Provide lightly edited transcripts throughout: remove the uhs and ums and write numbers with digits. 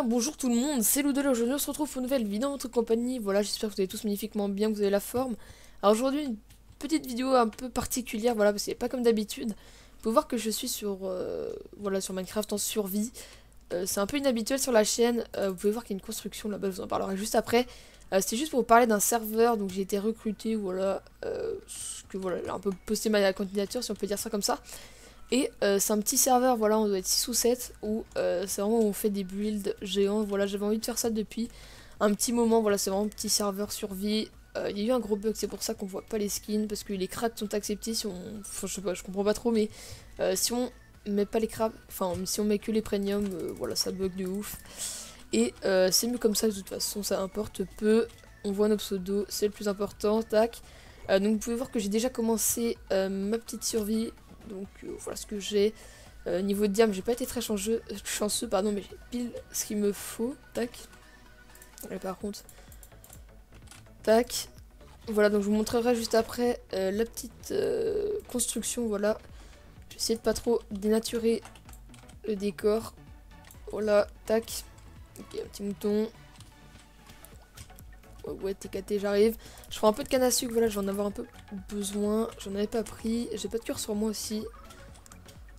bien bonjour tout le monde, c'est Loudel, aujourd'hui on se retrouve pour une nouvelle vidéo dans votre compagnie. Voilà, j'espère que vous allez tous magnifiquement bien, que vous avez la forme. Alors aujourd'hui une petite vidéo un peu particulière, voilà, parce que c'est pas comme d'habitude. Vous pouvez voir que je suis sur, voilà, sur Minecraft en survie. C'est un peu inhabituel sur la chaîne, vous pouvez voir qu'il y a une construction là-bas, je vous en parlerai juste après. C'était juste pour vous parler d'un serveur, donc j'ai été recruté, voilà, voilà, j'ai un peu posté ma candidature si on peut dire ça comme ça. Et c'est un petit serveur, voilà, on doit être 6 ou 7, où c'est vraiment où on fait des builds géants. Voilà, j'avais envie de faire ça depuis un petit moment, voilà, c'est vraiment un petit serveur survie. Il y a eu un gros bug, c'est pour ça qu'on voit pas les skins, parce que les cracks sont acceptés si on... Enfin, je sais pas, je comprends pas trop, mais si on met pas les cracks, enfin, si on met que les premiums, voilà, ça bug de ouf. Et c'est mieux comme ça, de toute façon, ça importe peu. On voit nos pseudos, c'est le plus important, tac. Donc vous pouvez voir que j'ai déjà commencé ma petite survie. Donc voilà ce que j'ai. Niveau de diam, j'ai pas été très chanceux, pardon, mais j'ai pile ce qu'il me faut. Tac. Et par contre, tac. Voilà, donc je vous montrerai juste après la petite construction. Voilà. Je vais essayer de pas trop dénaturer le décor. Voilà, tac. Ok, un petit mouton. Ouais, TKT, j'arrive. Je prends un peu de canne à sucre, voilà, je vais en avoir un peu besoin. J'en avais pas pris. J'ai pas de cœur sur moi aussi.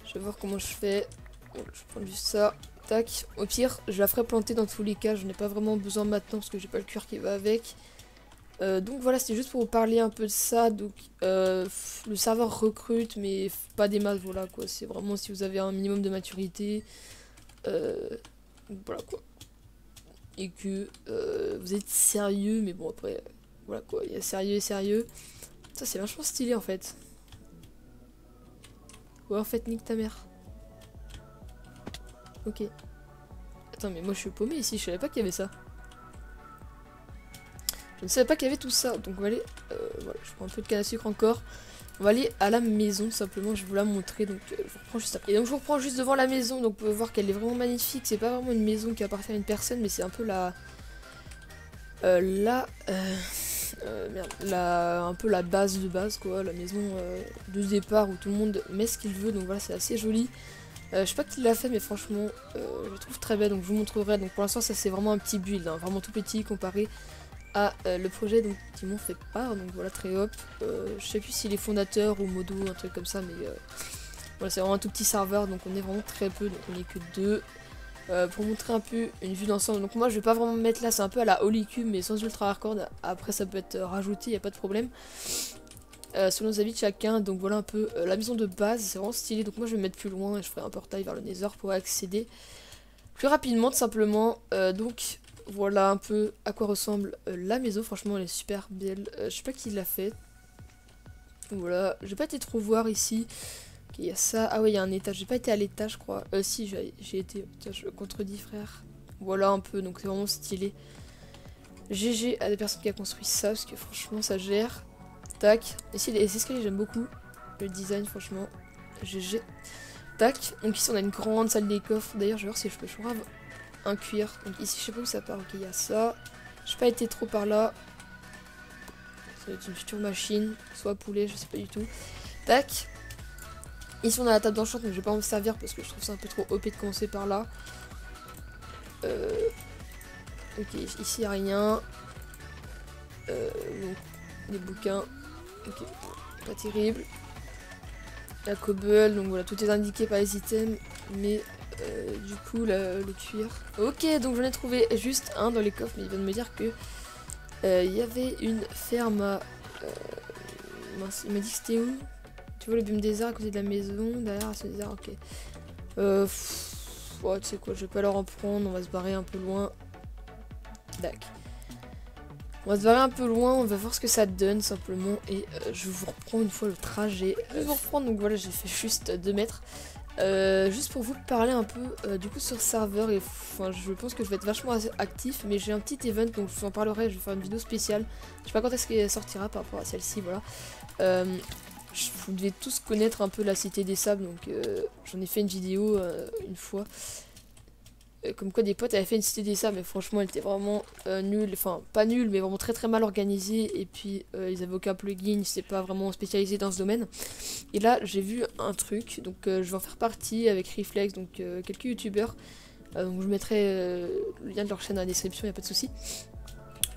Je vais voir comment je fais. Voilà, je prends juste ça. Tac. Au pire, je la ferai planter dans tous les cas. Je n'ai pas vraiment besoin maintenant parce que j'ai pas le cuir qui va avec. Donc voilà, c'était juste pour vous parler un peu de ça. Donc le serveur recrute, mais pas des masses, voilà quoi. C'est vraiment si vous avez un minimum de maturité. Voilà quoi. Et que vous êtes sérieux, mais bon après, voilà quoi, il y a sérieux et sérieux. Ça c'est vachement stylé en fait. Ouais en fait, nique ta mère. Ok. Attends mais moi je suis paumé ici, je savais pas qu'il y avait ça. Je ne savais pas qu'il y avait tout ça, donc on va aller, voilà, je prends un peu de canne à sucre encore. On va aller à la maison simplement, je vais vous la montrer, donc je vous reprends juste après. Et donc je vous reprends juste devant la maison, donc vous pouvez voir qu'elle est vraiment magnifique. C'est pas vraiment une maison qui appartient à une personne, mais c'est un peu la... un peu la base de base quoi, la maison de départ où tout le monde met ce qu'il veut, donc voilà, c'est assez joli. Je sais pas qui l'a fait, mais franchement je le trouve très belle, donc je vous montrerai. Donc pour l'instant ça c'est vraiment un petit build, hein, vraiment tout petit comparé à le projet donc, qui m'ont fait part, donc voilà, très hop. Je sais plus s'il est fondateur ou modo, un truc comme ça, mais voilà, c'est vraiment un tout petit serveur, donc on est vraiment très peu, donc on est que deux. Pour montrer un peu une vue d'ensemble, donc moi je vais pas vraiment me mettre là, c'est un peu à la Holy Cube mais sans ultra hardcore. Après ça peut être rajouté, y a pas de problème selon nos avis de chacun. Donc voilà un peu la maison de base, c'est vraiment stylé. Donc moi je vais me mettre plus loin et je ferai un portail vers le Nether pour accéder plus rapidement tout simplement. Donc voilà un peu à quoi ressemble la maison, franchement elle est super belle. Je sais pas qui l'a fait. Voilà, j'ai pas été trop voir ici. Il y a ça, ah ouais, il y a un étage, j'ai pas été à l'étage je crois, si j'ai été, tiens je me contredis frère. Voilà un peu, donc c'est vraiment stylé. GG à des personnes qui a construit ça, parce que franchement ça gère. Tac, ici les escaliers j'aime beaucoup, le design franchement, GG. Tac, donc ici on a une grande salle des coffres, d'ailleurs je vais voir si je peux choisir un cuir. Donc ici je sais pas où ça part, ok il y a ça. J'ai pas été trop par là. Ça va être une future machine, soit poulet, je sais pas du tout. Tac. Ici on a la table d'enchant, mais je vais pas en servir parce que je trouve ça un peu trop OP de commencer par là. Ok, ici y a rien. Donc, des bouquins. Ok, pas terrible. La cobble, donc voilà, tout est indiqué par les items. Mais du coup, le cuir. Ok, donc j'en ai trouvé juste un dans les coffres, mais il vient de me dire que il y avait une ferme à... mince, il m'a dit que c'était où? Tu vois le biome désert à côté de la maison, derrière ce désert, ok. Ouais, tu sais quoi, je vais pas leur en prendre, on va se barrer un peu loin. Dac. On va se barrer un peu loin, on va voir ce que ça donne simplement. Et je vous reprends une fois le trajet. Je vais vous reprendre, donc voilà, j'ai fait juste 2 mètres. Juste pour vous parler un peu du coup sur serveur. Et enfin, je pense que je vais être vachement actif, mais j'ai un petit event, donc je vous en parlerai, je vais faire une vidéo spéciale. Je sais pas quand est-ce qu'elle sortira par rapport à celle-ci, voilà. Vous devez tous connaître un peu la Cité des Sables, donc j'en ai fait une vidéo une fois. Comme quoi des potes avaient fait une Cité des Sables, mais franchement elle était vraiment nulle, enfin pas nulle, mais vraiment très très mal organisée. Et puis ils avaient aucun plugin, ils n'étaient pas vraiment spécialisés dans ce domaine. Et là j'ai vu un truc, donc je vais en faire partie avec Reflex, donc quelques youtubeurs. Donc je mettrai le lien de leur chaîne dans la description, y a pas de souci.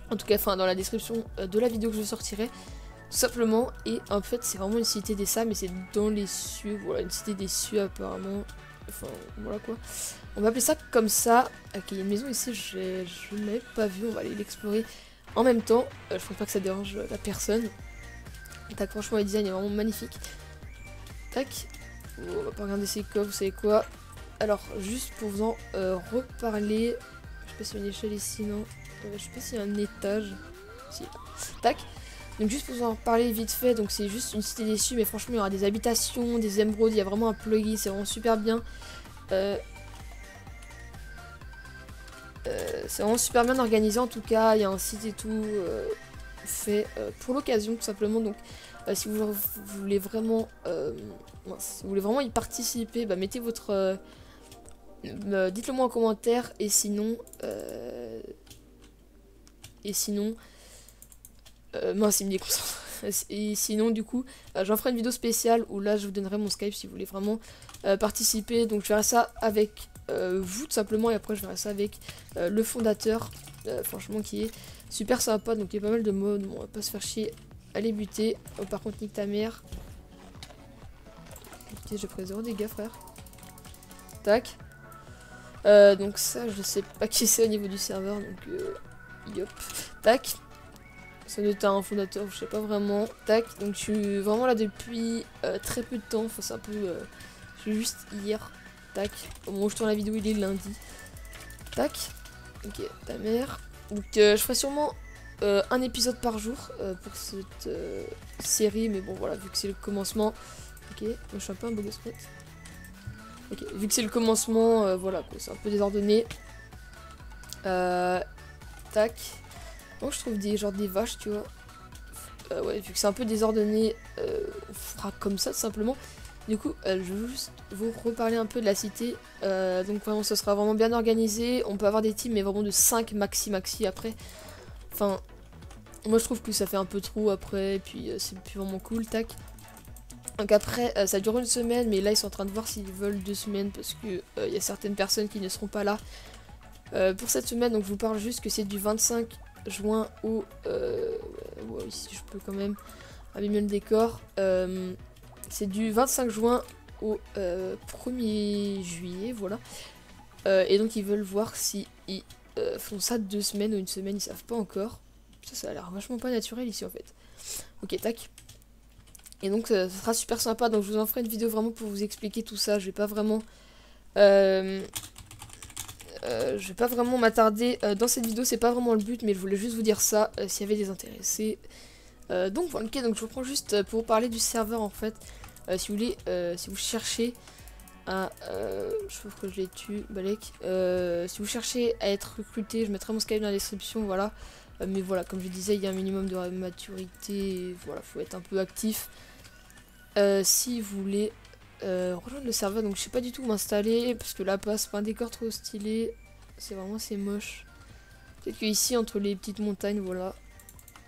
En tout cas, enfin dans la description de la vidéo que je sortirai, tout simplement. Et en fait, c'est vraiment une cité des sables, mais c'est dans les cieux. Voilà, une cité des cieux apparemment. Enfin, voilà quoi. On va appeler ça comme ça. Ok, il y a une maison ici, je ne l'avais pas vue. On va aller l'explorer en même temps. Je pense pas que ça dérange la personne. Tac, franchement, le design est vraiment magnifique. Tac. Oh, on va pas regarder ces coffres, vous savez quoi. Alors, juste pour vous en reparler. Je sais pas s'il y a une échelle ici, non. Je sais pas s'il y a un étage. Si. Tac. Donc juste pour vous en parler vite fait, donc c'est juste une cité des cieux, mais franchement il y aura des habitations, des émeraudes, il y a vraiment un plugin, c'est vraiment super bien. C'est vraiment super bien organisé en tout cas, il y a un site et tout fait pour l'occasion tout simplement. Donc si vous voulez vraiment si vous voulez vraiment y participer, bah, mettez votre dites-le moi en commentaire. Et sinon mince, il me déconcentre. Et sinon du coup j'en ferai une vidéo spéciale où là je vous donnerai mon Skype si vous voulez vraiment participer. Donc je verrai ça avec vous tout simplement, et après je verrai ça avec le fondateur, franchement qui est super sympa. Donc il y a pas mal de modes, bon, on va pas se faire chier à les buter. Oh, par contre nique ta mère. Ok, j'ai pris 0 dégâts frère. Tac. Donc ça je sais pas qui c'est au niveau du serveur, donc yop. Tac. Ça doit être un fondateur, je sais pas vraiment. Tac, donc je suis vraiment là depuis très peu de temps. Enfin, c'est un peu. Je suis juste hier. Tac, au moment où je tourne la vidéo, il est lundi. Tac, ok, ta mère. Donc, je ferai sûrement un épisode par jour pour cette série. Mais bon, voilà, vu que c'est le commencement. Ok, moi je suis un peu un beau spot. Ok, vu que c'est le commencement, voilà, c'est un peu désordonné. Tac. Moi je trouve des vaches, tu vois. Ouais, vu que c'est un peu désordonné, on fera comme ça tout simplement. Du coup, je vais juste vous reparler un peu de la cité. Donc vraiment, ça sera vraiment bien organisé. On peut avoir des teams, mais vraiment de 5 maxi après. Enfin, moi je trouve que ça fait un peu trop après, et puis c'est plus vraiment cool, tac. Donc après, ça dure une semaine, mais là ils sont en train de voir s'ils veulent 2 semaines, parce que il y a certaines personnes qui ne seront pas là pour cette semaine. Donc je vous parle juste que c'est du 25 juin au ouais, ici je peux quand même abîmer le décor. C'est du 25 juin au 1er juillet, voilà. Et donc ils veulent voir si ils font ça 2 semaines ou une semaine, ils savent pas encore. Ça a l'air vachement pas naturel ici en fait. Ok, tac. Et donc ça sera super sympa, donc je vous en ferai une vidéo vraiment pour vous expliquer tout ça. Je vais pas vraiment m'attarder dans cette vidéo, c'est pas vraiment le but, mais je voulais juste vous dire ça s'il y avait des intéressés. Donc voilà, ok, donc je reprends juste pour vous parler du serveur en fait. Si vous voulez, si vous cherchez à... je trouve que je l'ai tué, Balek. Si vous cherchez à être recruté, je mettrai mon Skype dans la description, voilà. Mais voilà, comme je disais, il y a un minimum de maturité, voilà, faut être un peu actif. Si vous voulez... rejoindre le serveur, donc je sais pas du tout où m'installer parce que là passe pas un décor trop stylé, c'est vraiment c'est moche. Peut-être que ici entre les petites montagnes, voilà,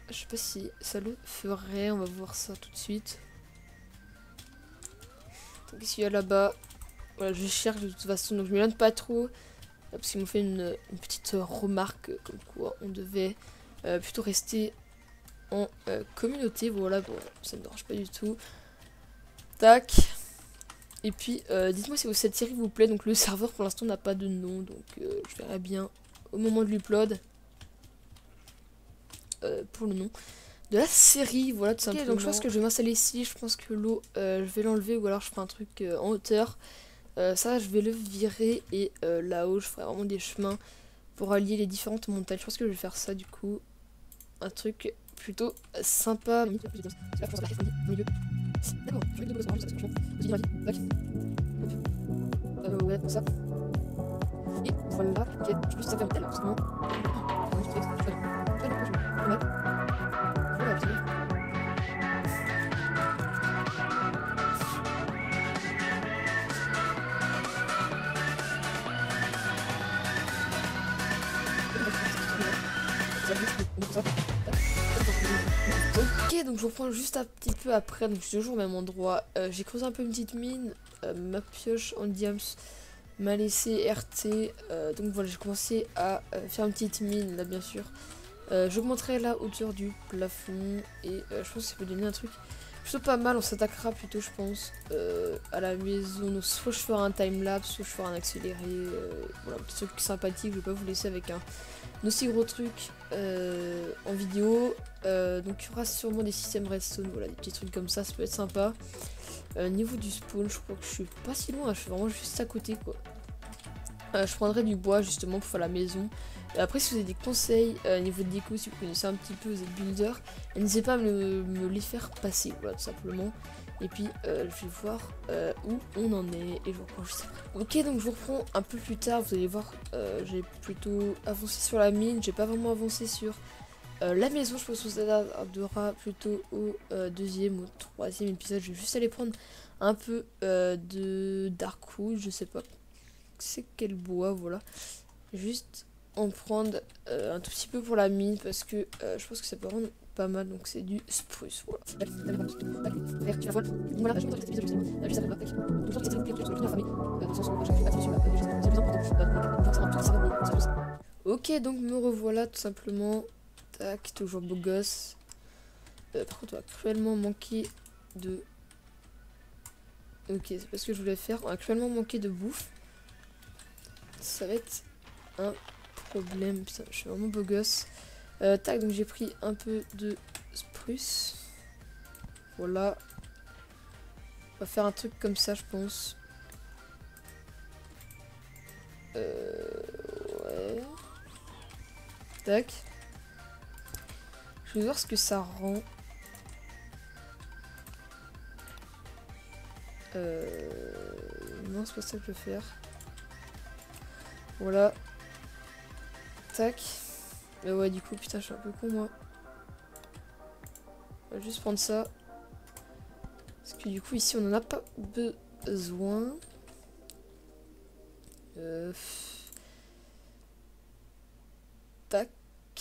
je sais pas si ça le ferait, on va voir ça tout de suite. Donc qu'est-ce qu'il y a là-bas? Voilà, je cherche de toute façon, donc je m'éloigne pas trop parce qu'ils m'ont fait une petite remarque comme quoi on devait plutôt rester en communauté, voilà, bon ça me dérange pas du tout. Tac. Et puis, dites-moi si cette série vous plaît. Donc le serveur pour l'instant n'a pas de nom, donc je verrai bien au moment de l'upload pour le nom de la série. Voilà, tout simplement. Donc je pense que je vais m'installer ici. Je pense que l'eau, je vais l'enlever ou alors je ferai un truc en hauteur. Ça, je vais le virer et là-haut, je ferai vraiment des chemins pour allier les différentes montagnes. Je pense que je vais faire ça du coup. Un truc plutôt sympa. D'accord, je vais de franchement. Ouais, comme ça. Et voilà, ok, je pense que ça fait un tel, absolument. Ok, donc je reprends juste un petit peu après, donc je suis toujours au même endroit. J'ai creusé un peu une petite mine, ma pioche en diams, m'a laissé RT. Donc voilà, j'ai commencé à faire une petite mine là, bien sûr. J'augmenterai la hauteur du plafond et je pense que ça peut donner un truc plutôt pas mal. On s'attaquera plutôt, je pense, à la maison. Donc, soit je ferai un timelapse, soit je ferai un accéléré. Voilà, un petit truc sympathique. Je vais pas vous laisser avec un aussi gros truc en vidéo. Donc il y aura sûrement des systèmes redstone, voilà, des petits trucs comme ça peut être sympa. Niveau du spawn, je crois que je suis pas si loin, je suis vraiment juste à côté quoi. Je prendrai du bois justement pour faire la maison. Et après, si vous avez des conseils niveau de déco, si vous connaissez un petit peu, vous êtes builder, n'hésitez pas à me les faire passer, voilà, tout simplement. Et puis, je vais voir où on en est et je vous reprends juste après. Ok, donc je vous reprends un peu plus tard. Vous allez voir, j'ai plutôt avancé sur la mine, j'ai pas vraiment avancé sur la maison. Je pense que ça tardera plutôt au deuxième ou troisième épisode. Je vais juste aller prendre un peu de darkwood, je sais pas c'est quel bois, voilà. Juste en prendre un tout petit peu pour la mine parce que je pense que ça peut rendre pas mal, donc c'est du spruce, voilà. Ok, donc me revoilà tout simplement. Tac, toujours beau gosse. Par contre, on va cruellement manquer de... Ok, c'est pas ce que je voulais faire. On va cruellement manquer de bouffe. Ça va être un problème. Putain, je suis vraiment beau gosse. Tac, donc j'ai pris un peu de spruce. Voilà. On va faire un truc comme ça, je pense. Ouais. Tac. Je vais voir ce que ça rend. Non, c'est pas ça que je veux faire. Voilà. Tac. Mais ouais, du coup, putain, je suis un peu con, moi. On va juste prendre ça. Parce que du coup, ici, on en a pas besoin. Tac.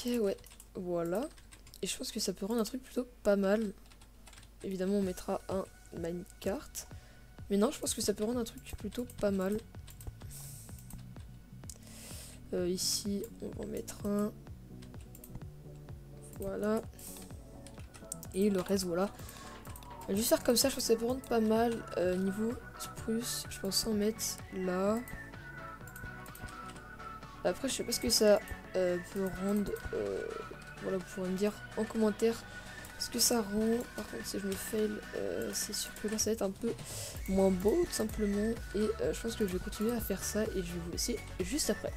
Ouais. Voilà. Et je pense que ça peut rendre un truc plutôt pas mal. Évidemment, on mettra un minecart. Mais non, je pense que ça peut rendre un truc plutôt pas mal. Ici, on va en mettre un. Voilà. Et le reste, voilà. Je vais juste faire comme ça, je pense que ça peut rendre pas mal. Niveau spruce, je pense en mettre là. Après, je sais pas ce que ça peut rendre. Voilà, vous pourrez me dire en commentaire ce que ça rend. Par contre, si je me fail, c'est sûr que là, ça va être un peu moins beau, tout simplement. Et je pense que je vais continuer à faire ça et je vais vous laisser juste après.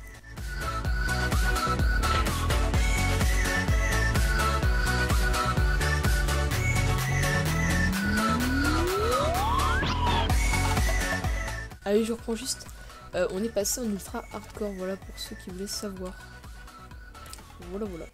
Allez, je reprends juste. On est passé en ultra hardcore, voilà, pour ceux qui voulaient savoir. Voilà, voilà.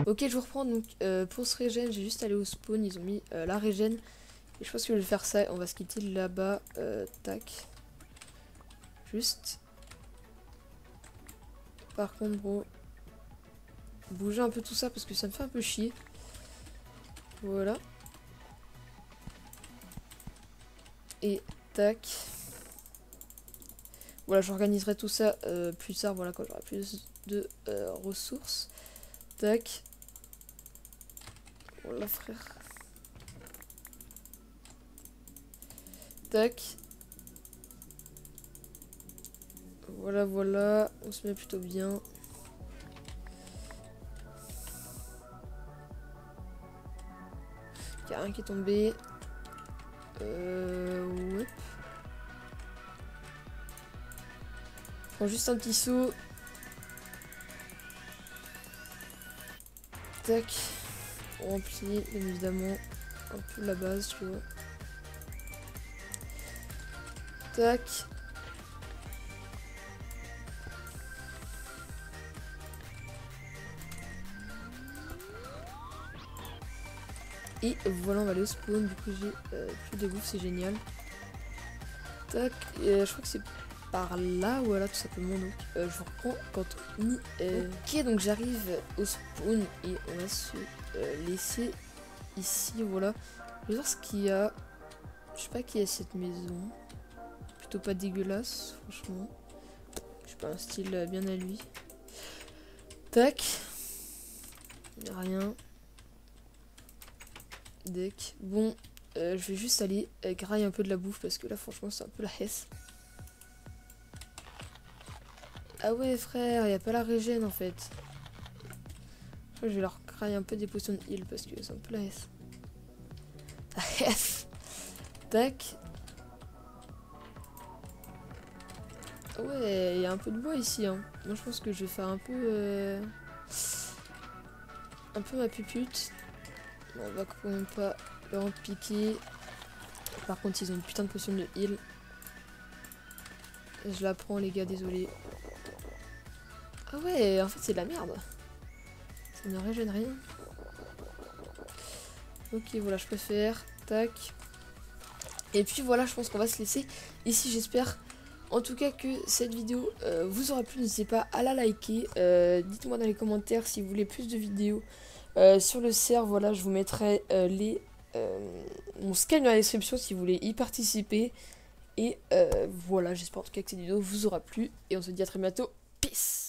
Ok, je vous reprends. Donc pour ce régène, j'ai juste allé au spawn, ils ont mis la régène. Et je pense que je vais faire ça, on va se quitter là-bas. Tac. Juste. Par contre, bro, bouger un peu tout ça parce que ça me fait un peu chier. Voilà. Et tac. Voilà, j'organiserai tout ça plus tard, voilà, quand j'aurai plus de ressources. Tac. Voilà, frère. Tac. Voilà, voilà. On se met plutôt bien. Il y a rien qui est tombé. Ouais. Je prends juste un petit saut. Tac. On remplit, bien évidemment, un peu la base, tu vois. Tac. Et voilà, on va aller au spawn. Du coup, j'ai plus de bouffe, c'est génial. Tac, et je crois que c'est par là, voilà, tout simplement. Donc, je reprends quand on y est. Ok, donc j'arrive au spawn et on va se laisser ici, voilà. Je vais voir ce qu'il y a. Je sais pas qui est cette maison. Plutôt pas dégueulasse, franchement. Je sais pas, un style bien à lui. Tac. Rien. Deck. Bon, je vais juste aller grailler un peu de la bouffe parce que là, franchement, c'est un peu la hesse. Ah ouais, frère, il n'y a pas la régène en fait. Je crois que je vais leur grailler un peu des potions de heal parce que c'est un peu la hesse. La hesse. Tac. Ah ouais, il y a un peu de bois ici. Hein. Moi, je pense que je vais faire un peu ma pupute. Bon, on va quand même pas leur en piquer. Par contre, ils ont une putain de potion de heal. Je la prends, les gars, désolé. Ah ouais, en fait, c'est de la merde. Ça ne régène rien. Ok, voilà, je préfère. Tac. Et puis voilà, je pense qu'on va se laisser ici, j'espère. En tout cas que cette vidéo vous aura plu, n'hésitez pas à la liker. Dites-moi dans les commentaires si vous voulez plus de vidéos sur le serveur. Voilà, je vous mettrai mon Skype dans la description si vous voulez y participer. Et voilà, j'espère en tout cas que cette vidéo vous aura plu. Et on se dit à très bientôt. Peace!